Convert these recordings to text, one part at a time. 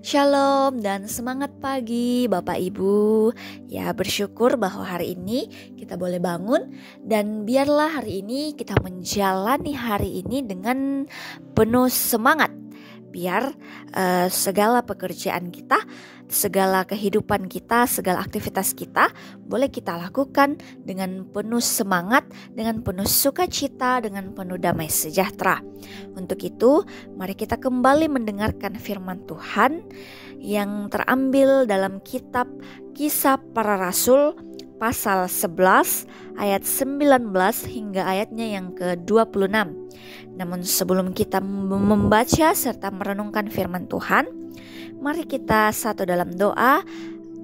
Shalom dan semangat pagi Bapak Ibu. Ya, bersyukur bahwa hari ini kita boleh bangun dan biarlah hari ini kita menjalani hari ini dengan penuh semangat. Biar segala pekerjaan kita, segala kehidupan kita, segala aktivitas kita boleh kita lakukan dengan penuh semangat, dengan penuh sukacita, dengan penuh damai sejahtera. Untuk itu, mari kita kembali mendengarkan firman Tuhan yang terambil dalam kitab Kisah Para Rasul pasal 11 ayat 19 hingga ayatnya yang ke-26. Namun sebelum kita membaca serta merenungkan firman Tuhan, mari kita satu dalam doa.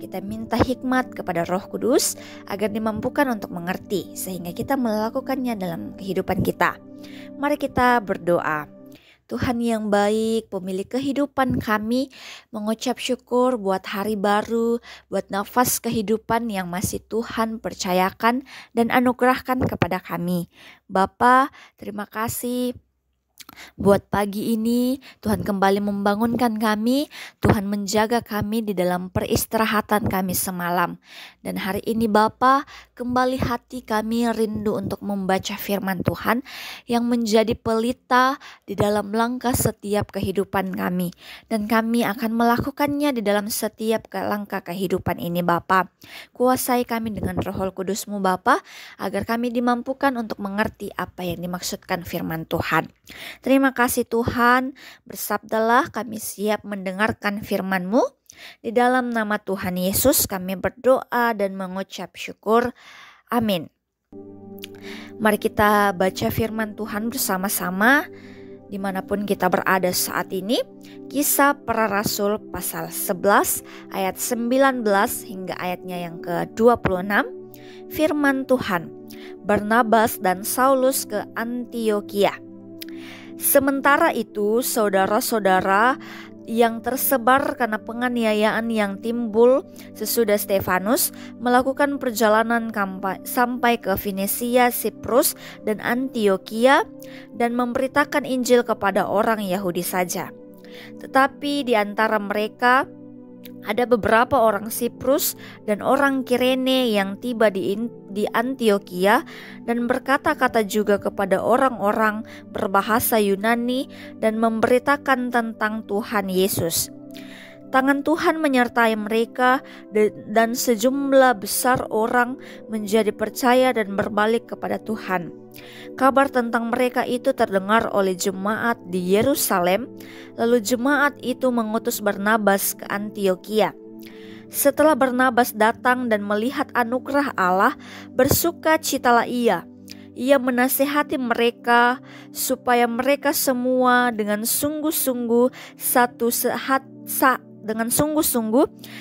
Kita minta hikmat kepada Roh Kudus agar dimampukan untuk mengerti sehingga kita melakukannya dalam kehidupan kita. Mari kita berdoa. Tuhan yang baik, pemilik kehidupan kami, mengucap syukur buat hari baru, buat nafas kehidupan yang masih Tuhan percayakan dan anugerahkan kepada kami. Bapa, terima kasih buat pagi ini. Tuhan kembali membangunkan kami, Tuhan menjaga kami di dalam peristirahatan kami semalam. Dan hari ini Bapa, kembali hati kami rindu untuk membaca firman Tuhan yang menjadi pelita di dalam langkah setiap kehidupan kami. Dan kami akan melakukannya di dalam setiap langkah kehidupan ini Bapa. Kuasai kami dengan Roh Kudus-Mu Bapa, agar kami dimampukan untuk mengerti apa yang dimaksudkan firman Tuhan. Terima kasih Tuhan, bersabdalah kami siap mendengarkan firman-Mu. Di dalam nama Tuhan Yesus kami berdoa dan mengucap syukur. Amin. Mari kita baca firman Tuhan bersama-sama dimanapun kita berada saat ini. Kisah Para Rasul pasal 11 ayat 19 hingga ayatnya yang ke-26. Firman Tuhan, Barnabas dan Saulus ke Antiokhia. Sementara itu, saudara-saudara yang tersebar karena penganiayaan yang timbul sesudah Stefanus melakukan perjalanan sampai ke Fenisia, Siprus, dan Antiokhia dan memberitakan Injil kepada orang Yahudi saja. Tetapi di antara mereka ada beberapa orang Siprus dan orang Kirene yang tiba di Antiokhia dan berkata-kata juga kepada orang-orang berbahasa Yunani dan memberitakan tentang Tuhan Yesus. Tangan Tuhan menyertai mereka dan sejumlah besar orang menjadi percaya dan berbalik kepada Tuhan. Kabar tentang mereka itu terdengar oleh jemaat di Yerusalem, lalu jemaat itu mengutus Barnabas ke Antiokhia. Setelah Barnabas datang dan melihat anugerah Allah, bersukacitalah ia. Ia menasihati mereka supaya mereka semua dengan sungguh-sungguh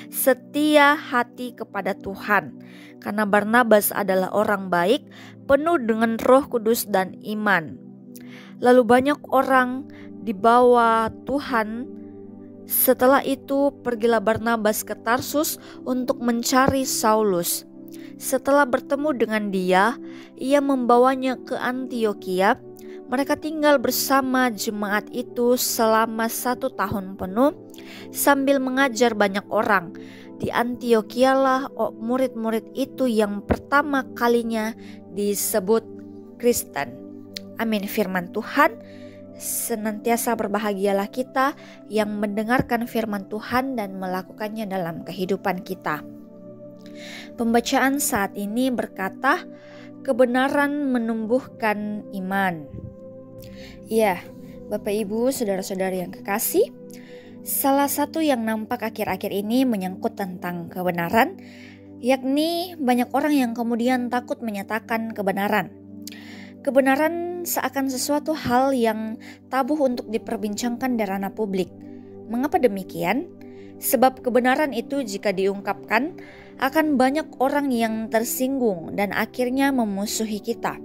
setia hati kepada Tuhan. Karena Barnabas adalah orang baik, penuh dengan Roh Kudus dan iman. Lalu banyak orang dibawa Tuhan. Setelah itu pergilah Barnabas ke Tarsus untuk mencari Saulus. Setelah bertemu dengan dia, ia membawanya ke Antiokhia. Mereka tinggal bersama jemaat itu selama 1 tahun penuh sambil mengajar banyak orang. Di Antiokhia lah murid-murid itu yang pertama kalinya disebut Kristen. Amin. Firman Tuhan. Senantiasa berbahagialah kita yang mendengarkan firman Tuhan dan melakukannya dalam kehidupan kita. Pembacaan saat ini berkata, kebenaran menumbuhkan iman. Ya, Bapak Ibu, saudara-saudari yang kekasih, salah satu yang nampak akhir-akhir ini menyangkut tentang kebenaran, yakni banyak orang yang kemudian takut menyatakan kebenaran. Kebenaran seakan sesuatu hal yang tabu untuk diperbincangkan di ranah publik. Mengapa demikian? Sebab kebenaran itu jika diungkapkan, akan banyak orang yang tersinggung dan akhirnya memusuhi kita.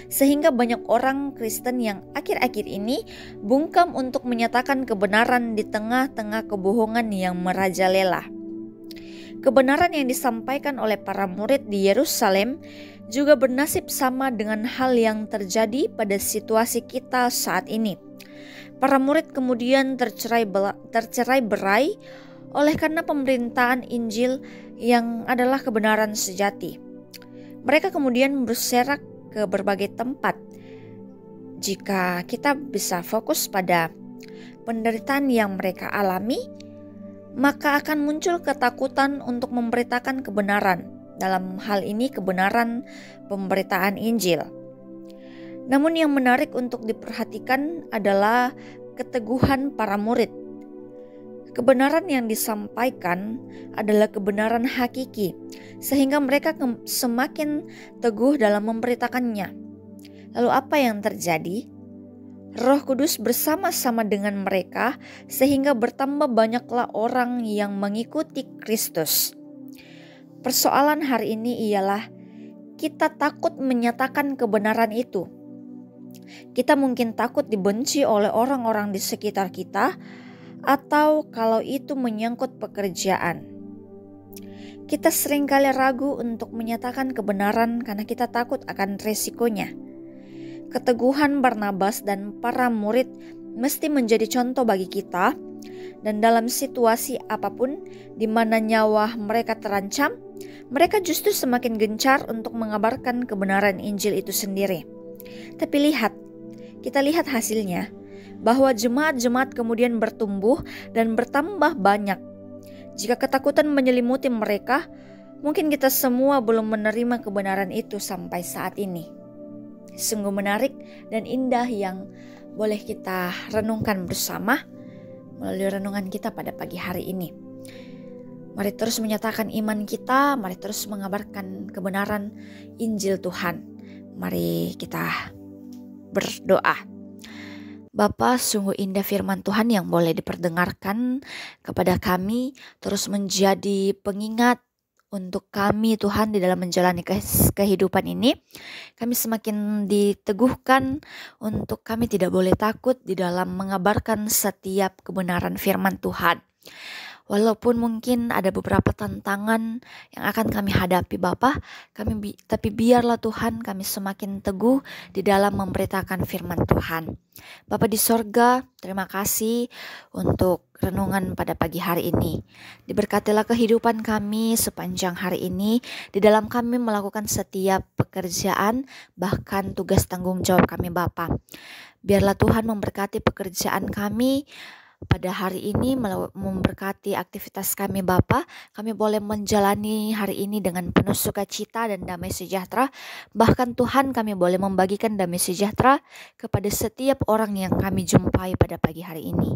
Sehingga banyak orang Kristen yang akhir-akhir ini bungkam untuk menyatakan kebenaran di tengah-tengah kebohongan yang merajalela. Kebenaran yang disampaikan oleh para murid di Yerusalem juga bernasib sama dengan hal yang terjadi pada situasi kita saat ini. Para murid kemudian tercerai berai oleh karena pemberitaan Injil yang adalah kebenaran sejati. Mereka kemudian berserak ke berbagai tempat. Jika kita bisa fokus pada penderitaan yang mereka alami, maka akan muncul ketakutan untuk memberitakan kebenaran. Dalam hal ini kebenaran pemberitaan Injil. Namun yang menarik untuk diperhatikan adalah keteguhan para murid. Kebenaran yang disampaikan adalah kebenaran hakiki, sehingga mereka semakin teguh dalam memberitakannya. Lalu apa yang terjadi? Roh Kudus bersama-sama dengan mereka, sehingga bertambah banyaklah orang yang mengikuti Kristus. Persoalan hari ini ialah kita takut menyatakan kebenaran itu. Kita mungkin takut dibenci oleh orang-orang di sekitar kita, atau kalau itu menyangkut pekerjaan. Kita seringkali ragu untuk menyatakan kebenaran karena kita takut akan resikonya. Keteguhan Barnabas dan para murid mesti menjadi contoh bagi kita, dan dalam situasi apapun di mana nyawa mereka terancam, mereka justru semakin gencar untuk mengabarkan kebenaran Injil itu sendiri. Tapi kita lihat hasilnya, bahwa jemaat-jemaat kemudian bertumbuh dan bertambah banyak. Jika ketakutan menyelimuti mereka, mungkin kita semua belum menerima kebenaran itu sampai saat ini. Sungguh menarik dan indah yang boleh kita renungkan bersama melalui renungan kita pada pagi hari ini. Mari terus menyatakan iman kita, mari terus mengabarkan kebenaran Injil Tuhan. Mari kita berdoa. Bapa, sungguh indah firman Tuhan yang boleh diperdengarkan kepada kami, terus menjadi pengingat untuk kami Tuhan di dalam menjalani kehidupan ini. Kami semakin diteguhkan untuk kami tidak boleh takut di dalam mengabarkan setiap kebenaran firman Tuhan. Walaupun mungkin ada beberapa tantangan yang akan kami hadapi Bapa, tapi biarlah Tuhan kami semakin teguh di dalam memberitakan firman Tuhan. Bapa di sorga, terima kasih untuk renungan pada pagi hari ini. Diberkatilah kehidupan kami sepanjang hari ini, di dalam kami melakukan setiap pekerjaan, bahkan tugas tanggung jawab kami Bapa. Biarlah Tuhan memberkati pekerjaan kami pada hari ini, memberkati aktivitas kami Bapa. Kami boleh menjalani hari ini dengan penuh sukacita dan damai sejahtera. Bahkan Tuhan, kami boleh membagikan damai sejahtera kepada setiap orang yang kami jumpai pada pagi hari ini.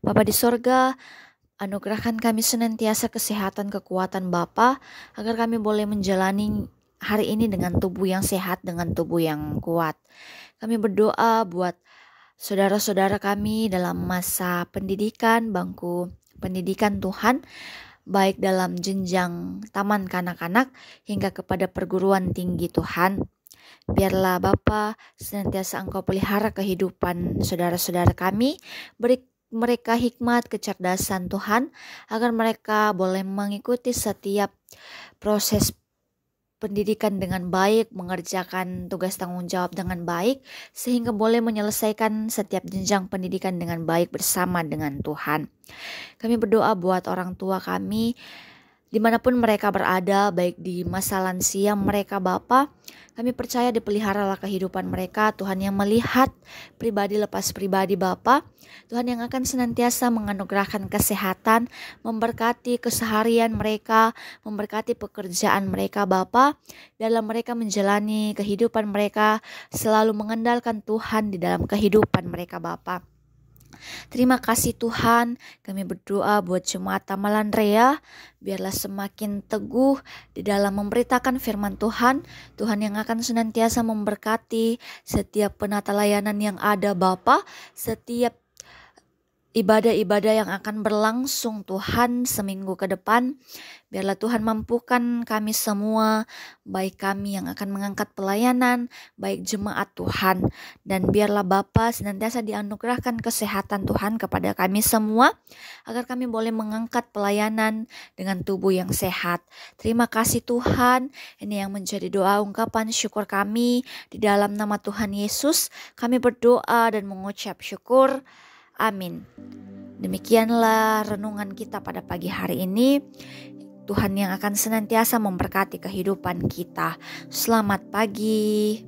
Bapa di sorga, anugerahkan kami senantiasa kesehatan, kekuatan Bapa, agar kami boleh menjalani hari ini dengan tubuh yang sehat, dengan tubuh yang kuat. Kami berdoa buat saudara-saudara kami dalam masa pendidikan, bangku pendidikan Tuhan, baik dalam jenjang taman kanak-kanak hingga kepada perguruan tinggi Tuhan. Biarlah Bapa senantiasa Engkau pelihara kehidupan saudara-saudara kami, beri mereka hikmat, kecerdasan Tuhan, agar mereka boleh mengikuti setiap proses pendidikan dengan baik, mengerjakan tugas tanggung jawab dengan baik, sehingga boleh menyelesaikan setiap jenjang pendidikan dengan baik bersama dengan Tuhan. Kami berdoa buat orang tua kami, dimanapun mereka berada, baik di masa lansia mereka Bapa, kami percaya dipeliharalah kehidupan mereka, Tuhan yang melihat pribadi lepas pribadi Bapa, Tuhan yang akan senantiasa menganugerahkan kesehatan, memberkati keseharian mereka, memberkati pekerjaan mereka Bapa, dalam mereka menjalani kehidupan mereka, selalu mengandalkan Tuhan di dalam kehidupan mereka Bapa. Terima kasih Tuhan, kami berdoa buat jemaat Tamalan Rea, biarlah semakin teguh di dalam memberitakan firman Tuhan, Tuhan yang akan senantiasa memberkati setiap penata layanan yang ada Bapa, setiap ibadah-ibadah yang akan berlangsung Tuhan seminggu ke depan. Biarlah Tuhan mampukan kami semua, baik kami yang akan mengangkat pelayanan, baik jemaat Tuhan. Dan biarlah Bapa senantiasa dianugerahkan kesehatan Tuhan kepada kami semua, agar kami boleh mengangkat pelayanan dengan tubuh yang sehat. Terima kasih Tuhan, ini yang menjadi doa ungkapan syukur kami di dalam nama Tuhan Yesus. Kami berdoa dan mengucap syukur. Amin. Demikianlah renungan kita pada pagi hari ini. Tuhan yang akan senantiasa memberkati kehidupan kita. Selamat pagi.